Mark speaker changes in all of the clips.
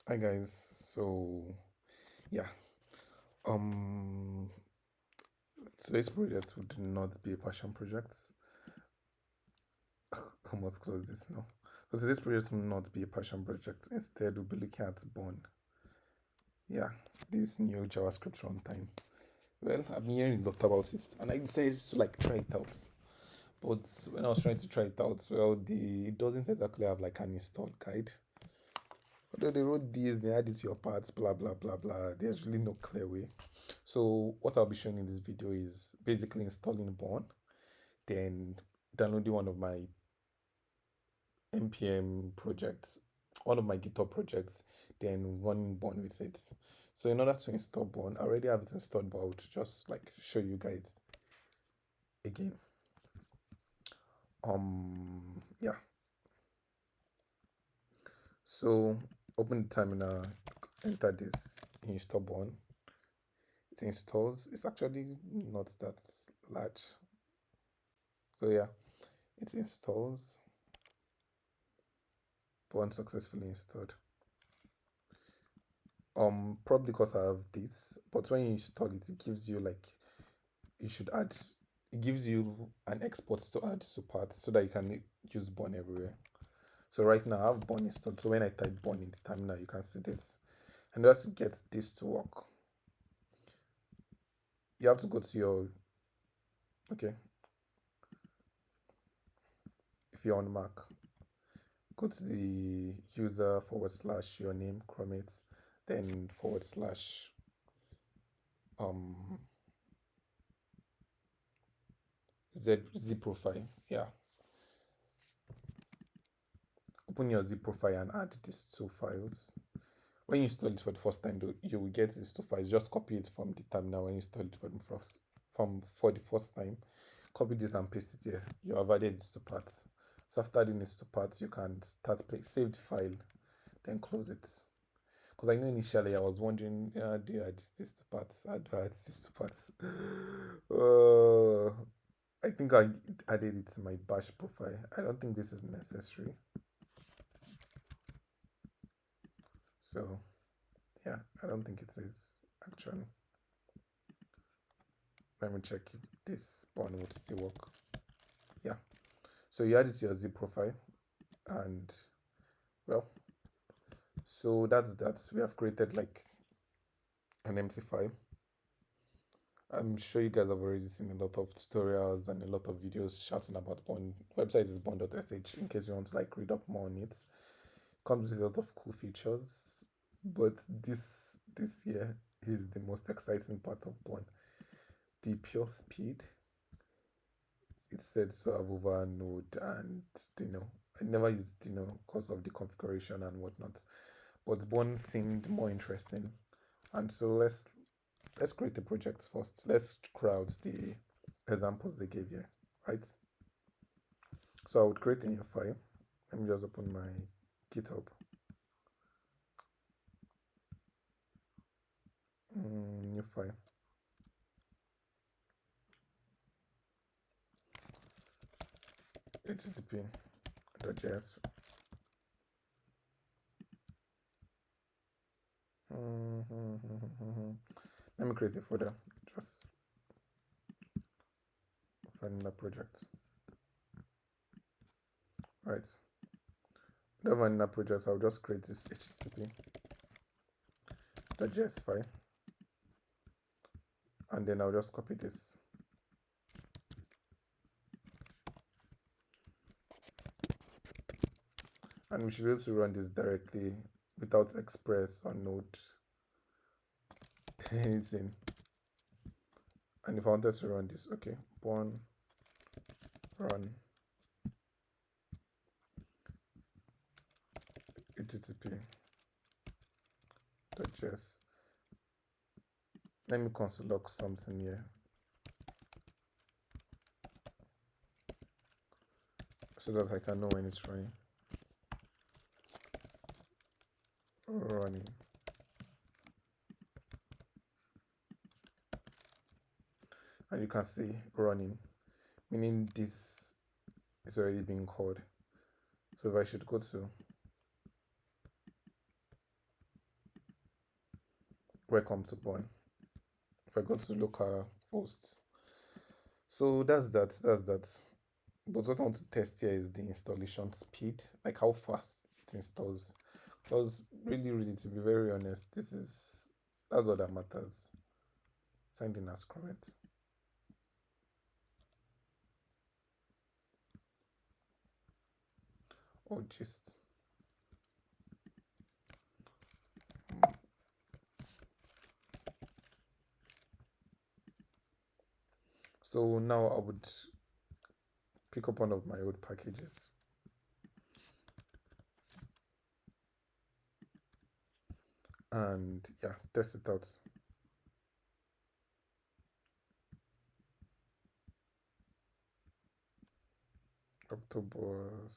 Speaker 1: Hi guys. So yeah, um, today's project would not be a passion project. I must close this now. So today's project will not be a passion project. Instead, we'll be looking at Bun. Yeah, this new JavaScript runtime. Well, I've been hearing a lot about it, and I decided to like try it out. But when I was trying to try it out, well, it doesn't exactly have like an install guide. Although they wrote this, they add it to your parts, blah blah blah blah. There's really no clear way. So what I'll be showing in this video is basically installing Bun, then downloading one of my NPM projects, one of my GitHub projects, then running Bun with it. So in order to install Bun, I already have it installed, but I'll just like show you guys again. Yeah. So open the terminal, enter this install Bun. It installs. It's actually not that large. So yeah, it installs. Bun successfully installed. Probably because I have this, but when you install it, it gives you like you should add. It gives you an export to add to part so that you can use Bun everywhere. So right now I have Bun installed. So when I type Bun in the terminal, you can see this. And just to get this to work, you have to go to your okay. If you're on Mac, go to the user / your name, Chromate, then / z profile. Yeah. Open your zip profile and add these two files. When you install it for the first time, though, you will get these two files. Just copy it from the terminal when you install it for the first time. Copy this and paste it here. You have added these two parts. So after adding these two parts, you can start play. Save the file, then close it. Because I know initially I was wondering, do you add these two parts? How do I add these two parts? I think I added it to my bash profile. I don't think this is necessary. So yeah, I don't think it is actually. Let me check if this Bun would still work. Yeah. So you add it to your zip profile, and well, so that's that. We have created like an empty file. I'm sure you guys have already seen a lot of tutorials and a lot of videos shouting about Bun. Website is Bun.sh in case you want to like read up more on it. Comes with a lot of cool features, but this year is the most exciting part of Bun. The pure speed. It said to have over a node, and I never used because of the configuration and whatnot, but Bun seemed more interesting. And so let's create a project first. Let's crowd the examples they gave here, right? So I would create a new file. Let me just open my GitHub. New file. http.js. Let me create a folder. Just find that project. Right. The vanilla project, I'll just create this http.js file, and then I'll just copy this. And we should be able to run this directly without Express or Node anything. And if I wanted to run this, okay, Bun run http.js. Let me console log something here so that I can know when it's running. And you can see running, meaning this is already being called. So if I should go to welcome to Bun. If I go to local hosts, so that's that. But what I want to test here is the installation speed, like how fast it installs. Because really, to be very honest, that's what that matters. Signed in as current. Or just so now I would pick up one of my old packages and yeah, test it out. Octobus.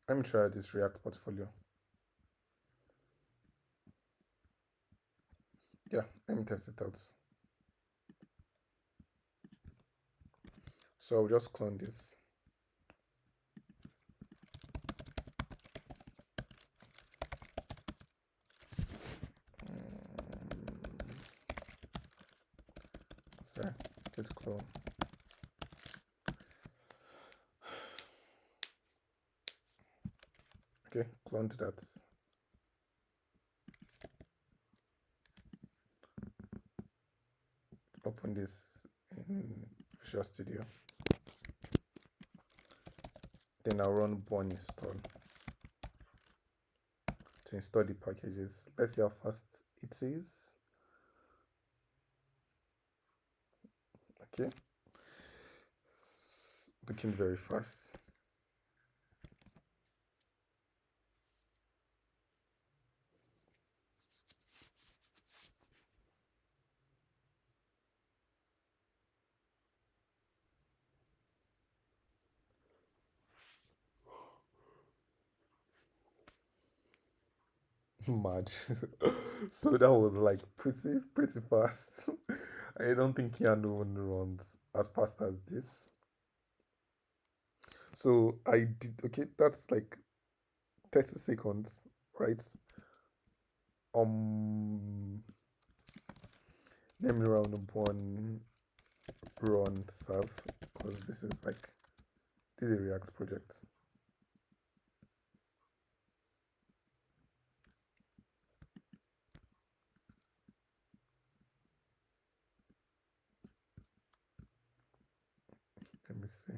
Speaker 1: Let me try this React portfolio. Yeah, let me test it out. So I'll just clone this. Sorry, git clone. Okay, cloned that. Open this in Visual Studio. Then I'll run Bun install to install the packages. Let's see how fast it is. Okay, looking very fast. Mad. So that was like pretty fast. I don't think Yarn even runs as fast as this. So I did okay, that's like 30 seconds, right? Let me run one run serve because this is a React project. Let me see.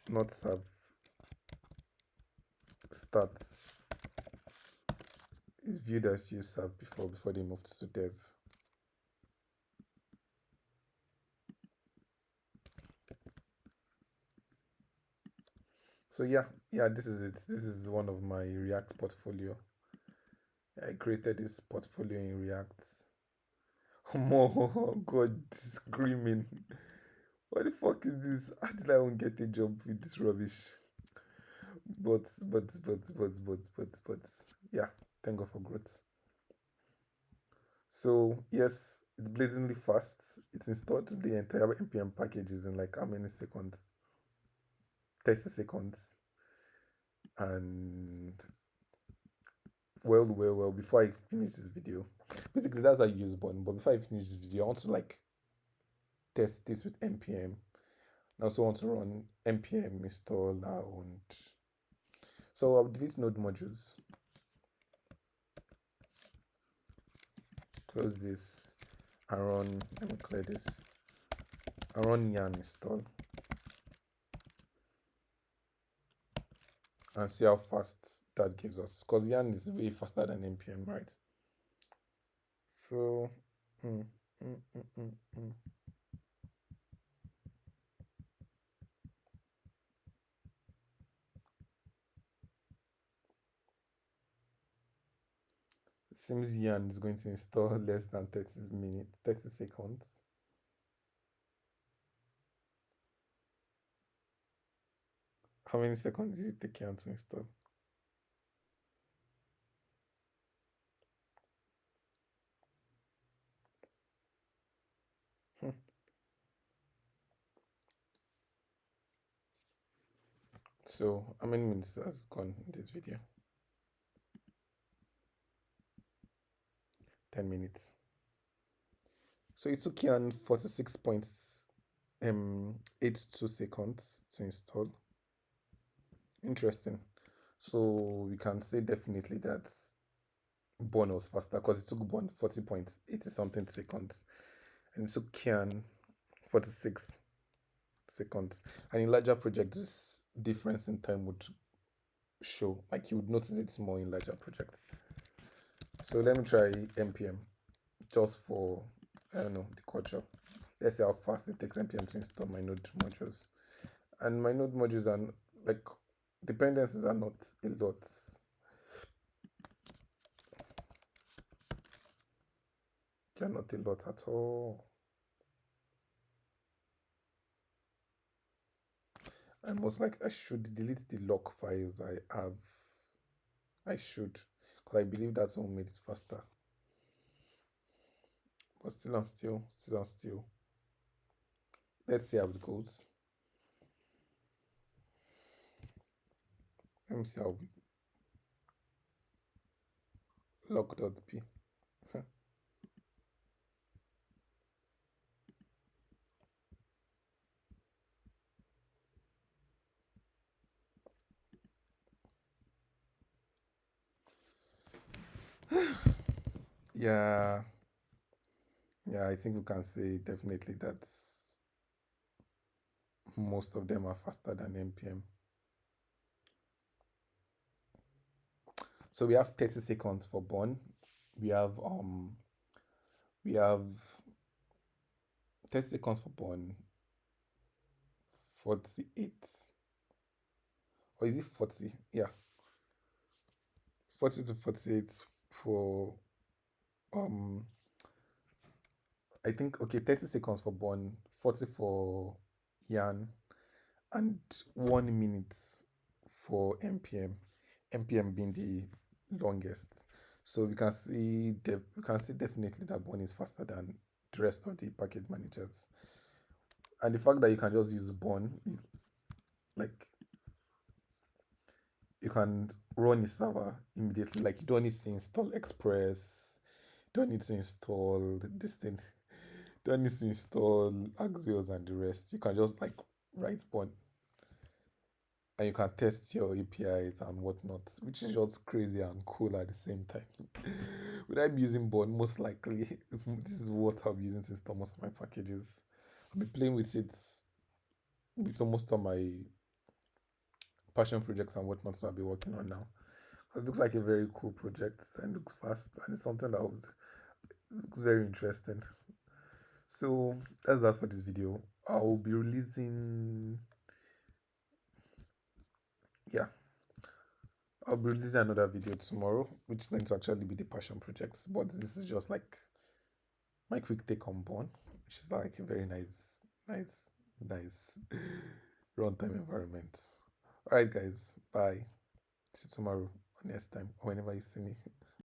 Speaker 1: Not serve starts is viewed as you serve before they moved to dev. So yeah, this is it. This is one of my React portfolio. I created this portfolio in React. Oh God, screaming. What the fuck is this? How did I even get a job with this rubbish? But yeah, thank God for growth. So yes, it's blazingly fast. It installed the entire NPM packages in like how many seconds? 30 seconds. And well, before I finish this video, basically that's how you use Bun. But before I finish this video, I want to like test this with NPM. I also want to run NPM installer and so I'll delete node modules. Close this and run, let me clear this. And run yarn install. And see how fast that gives us. Because yarn is way faster than NPM, right? So seems yarn is going to install less than 30 seconds. How many seconds did it take yarn to install? So how many minutes has gone in this video? 10 minutes. So it took Yarn 46.82 seconds to install. Interesting. So we can say definitely that Bun was faster because it took Bun 40.80 something seconds and it took Yarn 46 seconds. And in larger projects, this difference in time would show, like you would notice it's more in larger projects. So let me try NPM just for, I don't know, the culture. Let's see how fast it takes NPM to install my node modules. And my node modules are like, dependencies are not a lot. They're not a lot at all. I should delete the lock files I have. I should, because I believe that's what made it faster. But still. Let's see how it goes. Let me see how we log.p. Yeah, I think we can say definitely that most of them are faster than NPM. So we have 30 seconds for Bun. We have 30 seconds for Bun, 48, or is it 40? Yeah, 40 to 48 for I think, okay, 30 seconds for Bun, 40 for Yarn, and 1 minute for NPM. NPM being the longest. So we can see definitely that Bun is faster than the rest of the package managers. And the fact that you can just use Bun, like you can run a server immediately. Like you don't need to install Express, don't need to install this thing, don't need to install Axios and the rest. You can just like write Bun and you can test your APIs and whatnot, which is just crazy and cool at the same time. Would I be using Bun? Most likely, this is what I'll be using to install most of my packages. I'll be playing with it with almost all my passion projects and whatnot that I'll be working on now. It looks like a very cool project and looks fast, and it's something that looks very interesting. So that's that for this video. I'll be releasing, yeah, I'll be releasing another video tomorrow, which is going to actually be the passion projects. But this is just like my quick take on Bun, which is like a very nice runtime environment. All right, guys, bye. See you tomorrow or next time, or whenever you see me.